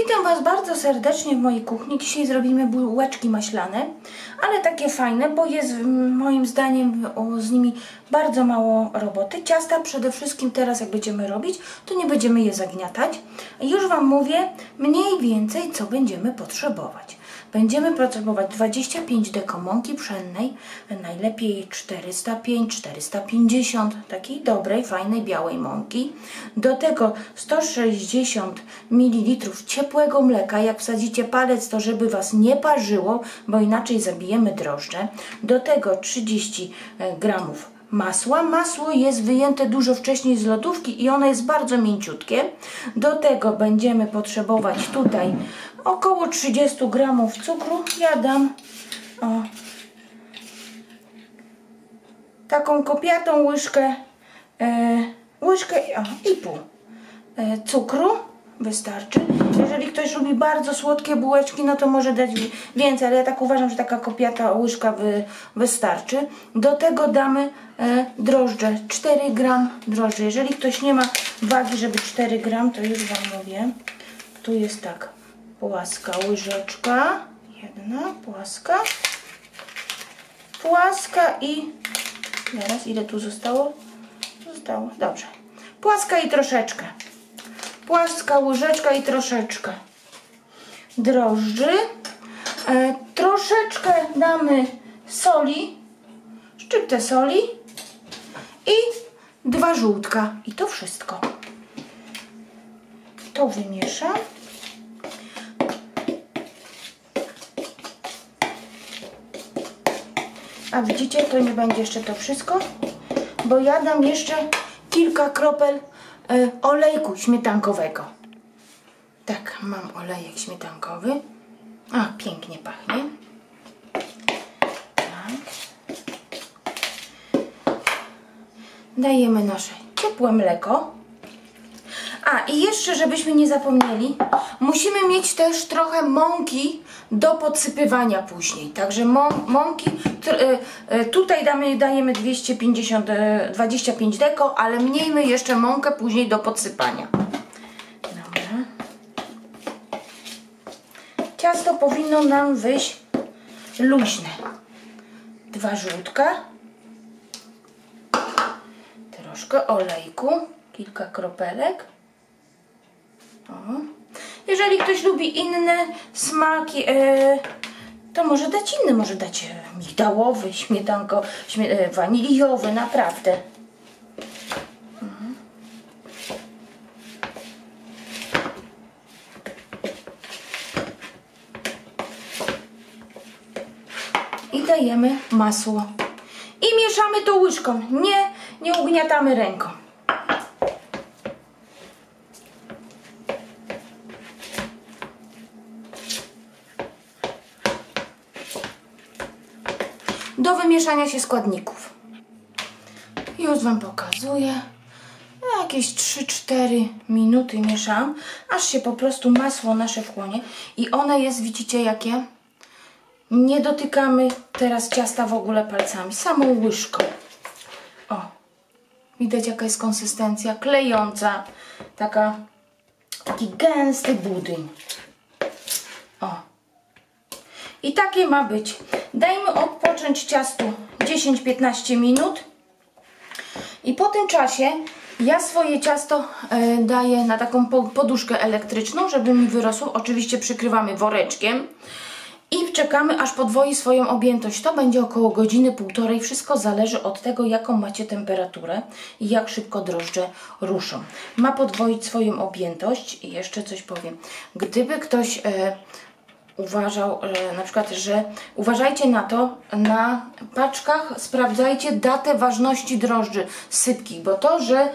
Witam Was bardzo serdecznie w mojej kuchni. Dzisiaj zrobimy bułeczki maślane, ale takie fajne, bo jest moim zdaniem z nimi bardzo mało roboty. Ciasta przede wszystkim teraz jak będziemy robić, to nie będziemy je zagniatać. Już Wam mówię mniej więcej co będziemy potrzebować. Będziemy potrzebować 25 deko mąki pszennej, najlepiej 405-450 takiej dobrej, fajnej, białej mąki. Do tego 160 ml ciepłego mleka. Jak wsadzicie palec, to żeby Was nie parzyło, bo inaczej zabijemy drożdże. Do tego 30 gramów masła. Masło jest wyjęte dużo wcześniej z lodówki i ono jest bardzo mięciutkie. Do tego będziemy potrzebować tutaj około 30 gramów cukru. Ja dam taką kopiatą łyżkę i pół cukru. Wystarczy. Jeżeli ktoś lubi bardzo słodkie bułeczki, no to może dać więcej, ale ja tak uważam, że taka kopiata łyżka wystarczy. Do tego damy drożdże, 4 gram drożdży. Jeżeli ktoś nie ma wagi, żeby 4 gram, to już Wam mówię. Tu jest tak, płaska łyżeczka, jedna płaska i zaraz, ile tu zostało? Dobrze. Płaska i troszeczkę. Płaska łyżeczka i troszeczkę drożdży. Troszeczkę damy soli, szczyptę soli i 2 żółtka. I to wszystko. To wymieszam. A widzicie, to nie będzie jeszcze to wszystko, bo ja dam jeszcze kilka kropel olejku śmietankowego. Tak, mam olejek śmietankowy. A, pięknie pachnie. Tak. Dajemy nasze ciepłe mleko. A, i jeszcze, żebyśmy nie zapomnieli, musimy mieć też trochę mąki do podsypywania później. Także mąki, tutaj dajemy 25 deko, ale miejmy jeszcze mąkę później do podsypania. Dobra. Ciasto powinno nam wyjść luźne. 2 żółtka. Troszkę olejku, kilka kropelek. O. Jeżeli ktoś lubi inne smaki, to może dać inny, może dać migdałowy, waniliowy, naprawdę. I dajemy masło. I mieszamy to łyżką, nie ugniatamy ręką. Do wymieszania się składników. Już Wam pokazuję. Jakieś 3-4 minuty mieszam, aż się po prostu masło nasze wchłonie. I one jest, widzicie jakie? Nie dotykamy teraz ciasta w ogóle palcami, samą łyżką. O, widać jaka jest konsystencja, klejąca, taki gęsty budyń. O. I takie ma być. Dajmy odpocząć ciastu 10-15 minut i po tym czasie ja swoje ciasto daję na taką poduszkę elektryczną, żeby mi wyrosło. Oczywiście przykrywamy woreczkiem i czekamy, aż podwoi swoją objętość. To będzie około godziny, półtorej. Wszystko zależy od tego, jaką macie temperaturę i jak szybko drożdże ruszą. Ma podwoić swoją objętość i jeszcze coś powiem. Gdyby ktoś uważał, na przykład, że uważajcie na to, na paczkach sprawdzajcie datę ważności drożdży sypkich, bo to, że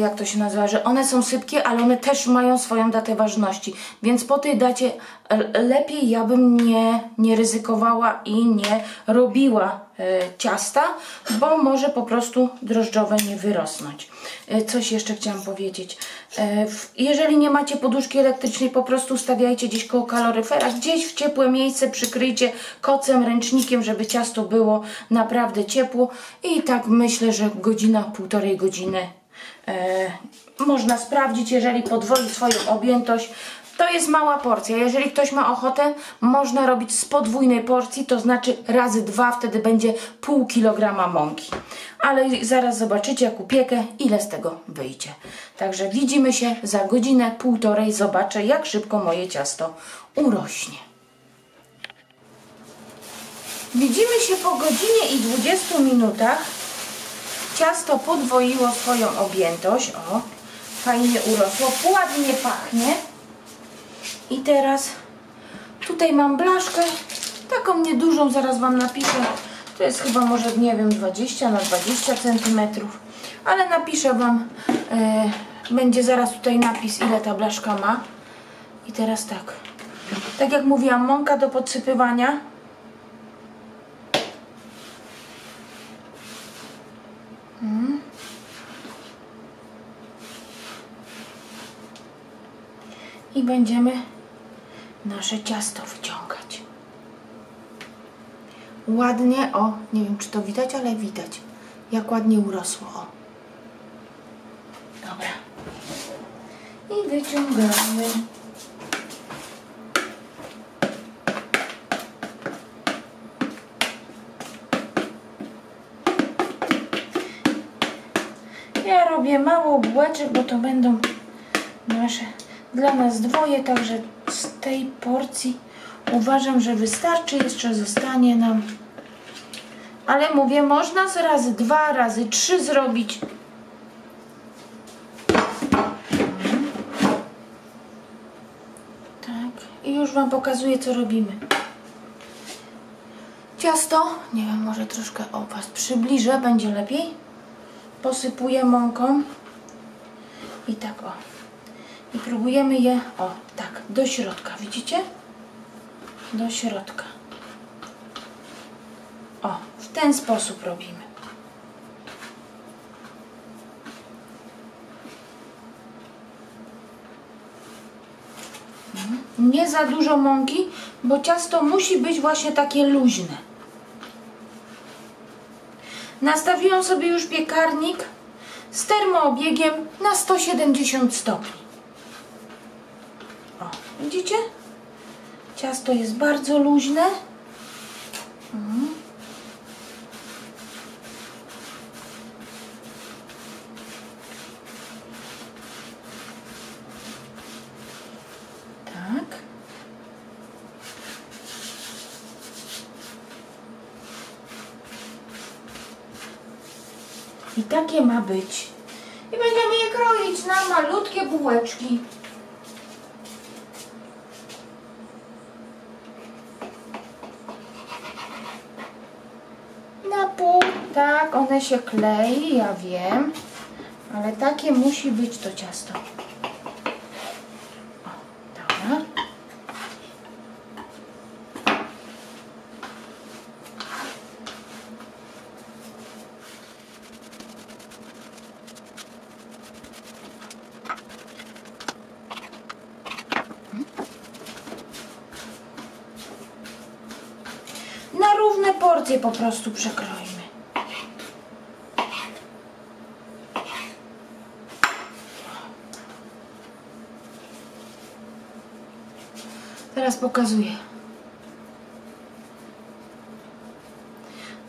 jak to się nazywa, że one są sypkie, ale one też mają swoją datę ważności, więc po tej dacie lepiej ja bym nie ryzykowała i nie robiła ciasta, bo może po prostu drożdżowe nie wyrosnąć. Coś jeszcze chciałam powiedzieć. Jeżeli nie macie poduszki elektrycznej, po prostu stawiajcie gdzieś koło kaloryfera, gdzieś w ciepłe miejsce, przykryjcie kocem, ręcznikiem, żeby ciasto było naprawdę ciepło i tak myślę, że godzina, półtorej godziny można sprawdzić, jeżeli podwoi swoją objętość. To jest mała porcja. Jeżeli ktoś ma ochotę, można robić z podwójnej porcji, to znaczy razy 2, wtedy będzie pół kilograma mąki. Ale zaraz zobaczycie, jak upiekę, ile z tego wyjdzie. Także widzimy się za godzinę, półtorej. Zobaczę, jak szybko moje ciasto urośnie. Widzimy się po godzinie i 20 minutach. Ciasto podwoiło swoją objętość. O, fajnie urosło, ładnie pachnie. I teraz tutaj mam blaszkę, taką niedużą, zaraz Wam napiszę. To jest chyba może, nie wiem, 20 na 20 cm. Ale napiszę Wam, będzie zaraz tutaj napis, ile ta blaszka ma. I teraz tak jak mówiłam, mąka do podsypywania. I będziemy nasze ciasto wyciągać. Ładnie, o, nie wiem, czy to widać, ale widać, jak ładnie urosło. O. Dobra. I wyciągamy. Ja robię mało bułeczek, bo to będą nasze, dla nas dwoje, także z tej porcji uważam, że wystarczy. Jeszcze zostanie nam, ale mówię, można z razy 2, razy 3 zrobić. Tak, i już Wam pokazuję, co robimy. Ciasto, nie wiem, może troszkę o Was przybliżę, będzie lepiej. Posypuję mąką i tak, o. I próbujemy je, o, tak, do środka, widzicie? Do środka. O, w ten sposób robimy. Nie za dużo mąki, bo ciasto musi być właśnie takie luźne. Nastawiłam sobie już piekarnik z termoobiegiem na 170 stopni. O, widzicie? Ciasto jest bardzo luźne. Tak. I takie ma być. I będziemy je kroić na malutkie bułeczki. Na pół, tak, one się klei, ja wiem, ale takie musi być to ciasto. O, dobra. Na równe porcje po prostu przekroimy. Teraz pokazuję.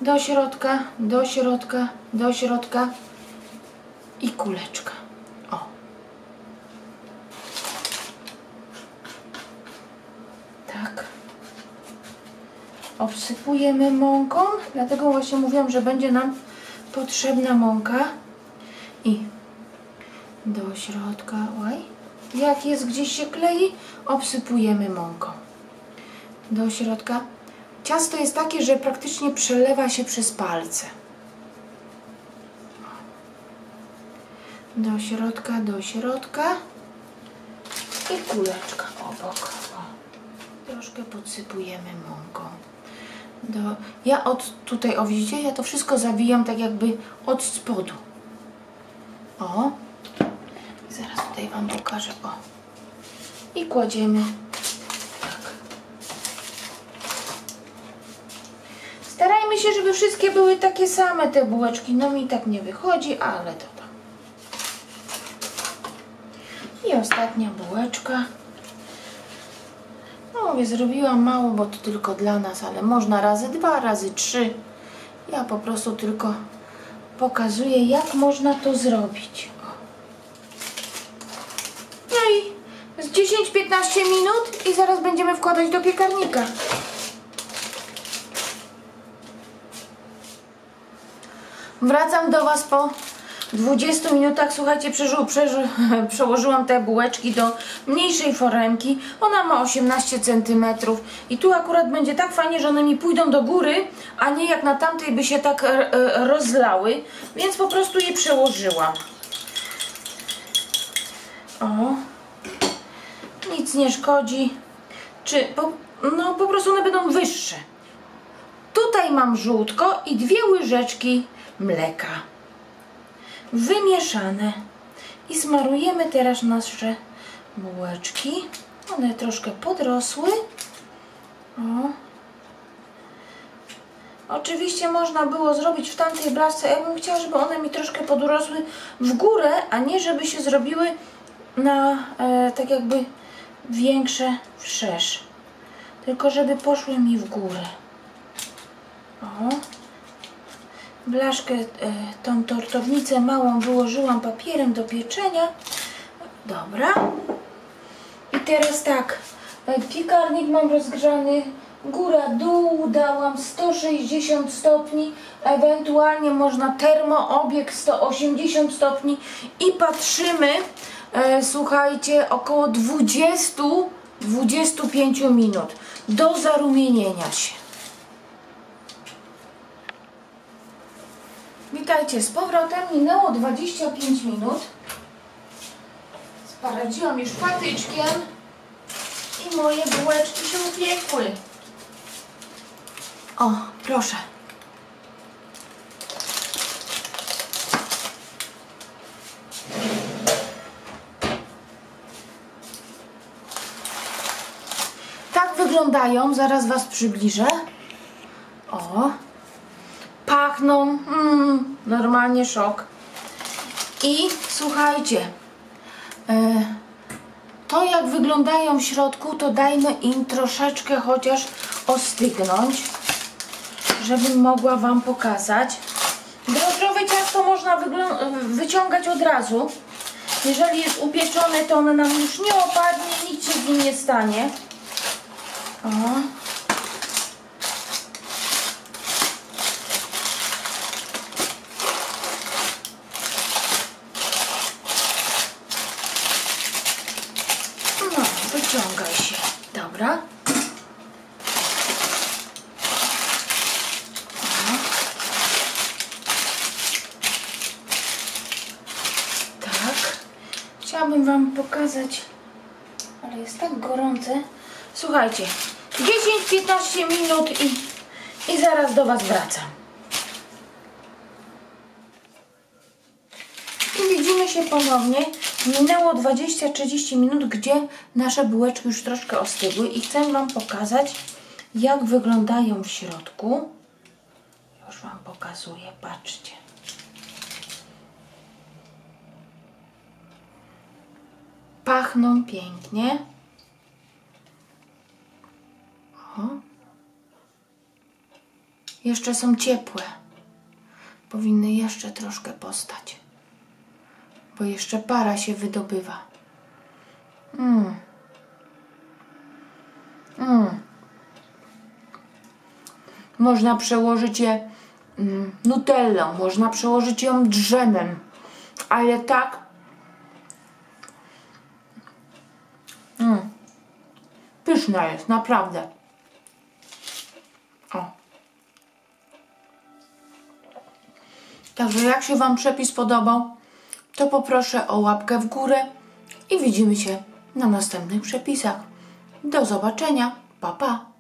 Do środka, do środka, do środka i kuleczka. O. Tak. Obsypujemy mąką, dlatego właśnie mówiłam, że będzie nam potrzebna mąka. I do środka, jak jest gdzieś się klei, obsypujemy mąką. Do środka. Ciasto jest takie, że praktycznie przelewa się przez palce. Do środka i kuleczka obok. O. Troszkę podsypujemy mąką. Ja tutaj, o widzicie, ja to wszystko zawijam tak jakby od spodu. O. I zaraz tutaj Wam pokażę. O. I kładziemy. Tak. Starajmy się, żeby wszystkie były takie same te bułeczki. No mi tak nie wychodzi, ale to tam. I ostatnia bułeczka. No mówię, zrobiłam mało, bo to tylko dla nas, ale można razy 2, razy 3. Ja po prostu tylko pokazuję, jak można to zrobić. No i z 10-15 minut i zaraz będziemy wkładać do piekarnika. Wracam do Was po 20 minutach. Słuchajcie, przełożyłam te bułeczki do mniejszej foremki. Ona ma 18 cm i tu akurat będzie tak fajnie, że one mi pójdą do góry, a nie jak na tamtej by się tak rozlały, więc po prostu je przełożyłam. O, nic nie szkodzi. No po prostu one będą wyższe. Tutaj mam żółtko i 2 łyżeczki mleka wymieszane i smarujemy teraz nasze bułeczki. One troszkę podrosły. O. Oczywiście można było zrobić w tamtej blaszce. Ja bym chciała, żeby one mi troszkę podrosły w górę, a nie żeby się zrobiły na tak jakby większe wszerz, tylko żeby poszły mi w górę. O. Blaszkę, tą tortownicę małą wyłożyłam papierem do pieczenia. Dobra. I teraz tak, piekarnik mam rozgrzany, góra, dół, dałam 160 stopni, ewentualnie można termoobieg 180 stopni i patrzymy, słuchajcie, około 20-25 minut do zarumienienia się. Witajcie z powrotem, minęło 25 minut. Sparadziłam już patyczkiem i moje bułeczki się upiekły. O, proszę. Tak wyglądają, zaraz Was przybliżę. O. Pachną, normalnie szok. I słuchajcie, to jak wyglądają w środku, to dajmy im troszeczkę chociaż ostygnąć, żebym mogła Wam pokazać. Drożdżowe ciasto można wyciągać od razu. Jeżeli jest upieczone, to ono nam już nie opadnie, nic się z nim nie stanie. O. Wyciągaj się. Dobra. Tak. Chciałabym Wam pokazać, ale jest tak gorące. Słuchajcie, 10-15 minut i zaraz do Was wracam. I widzimy się ponownie. Minęło 20-30 minut, gdzie nasze bułeczki już troszkę ostygły i chcę Wam pokazać, jak wyglądają w środku. Już Wam pokazuję, patrzcie. Pachną pięknie. O. Jeszcze są ciepłe. Powinny jeszcze troszkę postać, bo jeszcze para się wydobywa. Można przełożyć je nutellą, można przełożyć ją drzemem, ale tak pyszna jest, naprawdę. O. Także jak się Wam przepis podobał, to poproszę o łapkę w górę i widzimy się na następnych przepisach. Do zobaczenia. Pa, pa.